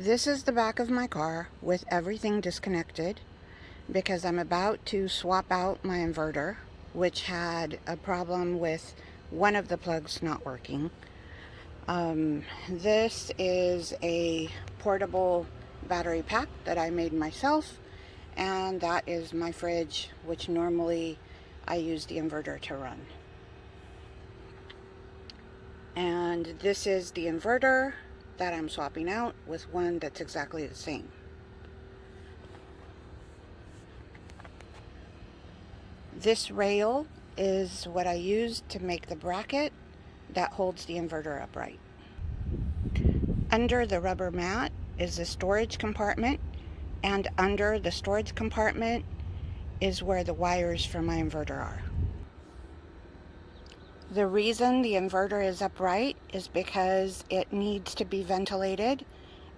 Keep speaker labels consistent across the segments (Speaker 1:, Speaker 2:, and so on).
Speaker 1: This is the back of my car with everything disconnected because I'm about to swap out my inverter, which had a problem with one of the plugs not working. This is a portable battery pack that I made myself, and that is my fridge, which normally I use the inverter to run. And this is the inverter that I'm swapping out with one that's exactly the same. This rail is what I used to make the bracket that holds the inverter upright. Under the rubber mat is the storage compartment, and under the storage compartment is where the wires for my inverter are. The reason the inverter is upright is because it needs to be ventilated,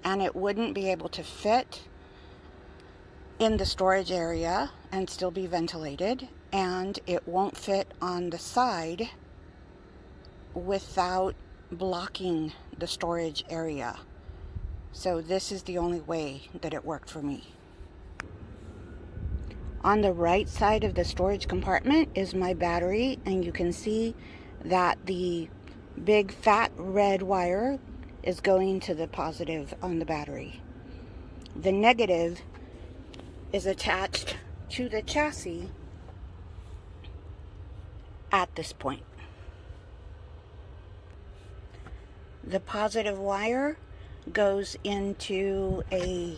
Speaker 1: and it wouldn't be able to fit in the storage area and still be ventilated, and it won't fit on the side without blocking the storage area. So this is the only way that it worked for me. On the right side of the storage compartment is my battery, and you can see that the big fat red wire is going to the positive on the battery. The negative is attached to the chassis at this point. The positive wire goes into a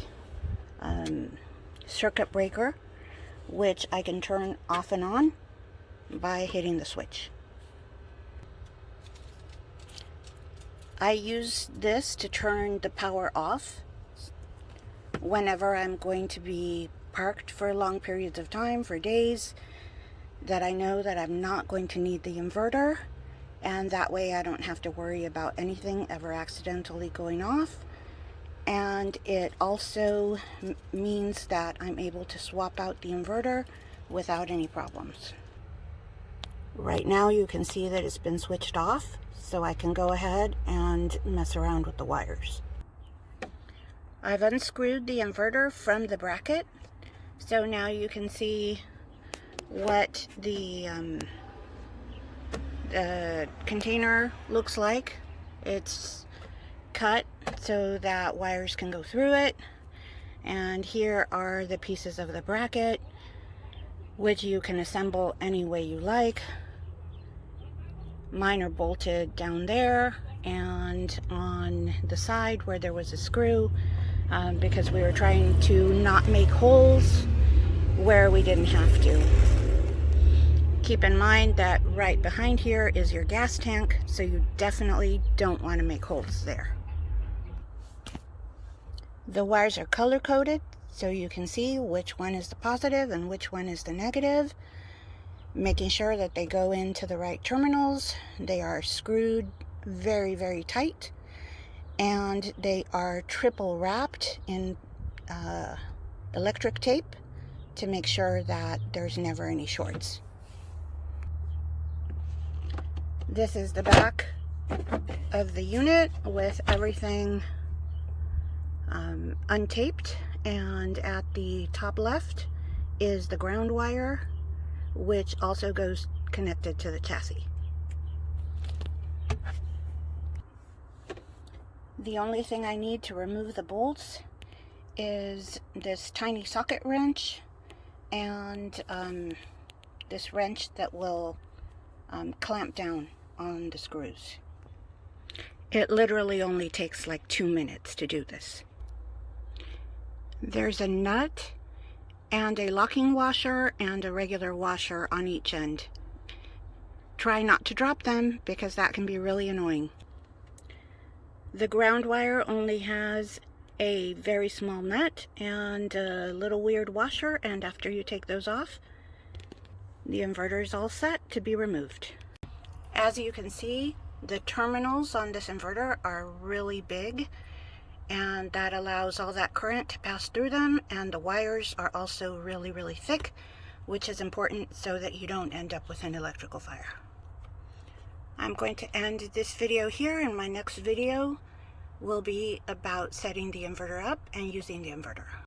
Speaker 1: circuit breaker, which I can turn off and on by hitting the switch. I use this to turn the power off whenever I'm going to be parked for long periods of time, for days, that I know that I'm not going to need the inverter, and that way I don't have to worry about anything ever accidentally going off. And it also means that I'm able to swap out the inverter without any problems. Right now you can see that it's been switched off, so I can go ahead and mess around with the wires. I've unscrewed the inverter from the bracket, so now you can see what the container looks like. It's cut so that wires can go through it, and here are the pieces of the bracket, which you can assemble any way you like. Mine are bolted down there and on the side where there was a screw, because we were trying to not make holes where we didn't have to. Keep in mind that right behind here is your gas tank, so you definitely don't want to make holes there. The wires are color coded, so you can see which one is the positive and which one is the negative, making sure that they go into the right terminals. They are screwed very, very tight, and they are triple wrapped in electric tape to make sure that there's never any shorts. This is the back of the unit with everything untaped, and at the top left is the ground wire, which also goes connected to the chassis. The only thing I need to remove the bolts is this tiny socket wrench and this wrench that will clamp down on the screws. It literally only takes like 2 minutes to do this. There's a nut and a locking washer and a regular washer on each end. Try not to drop them because that can be really annoying. The ground wire only has a very small nut and a little weird washer, and after you take those off, the inverter is all set to be removed. As you can see, the terminals on this inverter are really big, and that allows all that current to pass through them, and the wires are also really, really thick, which is important so that you don't end up with an electrical fire. I'm going to end this video here. In my next video, will be about setting the inverter up and using the inverter.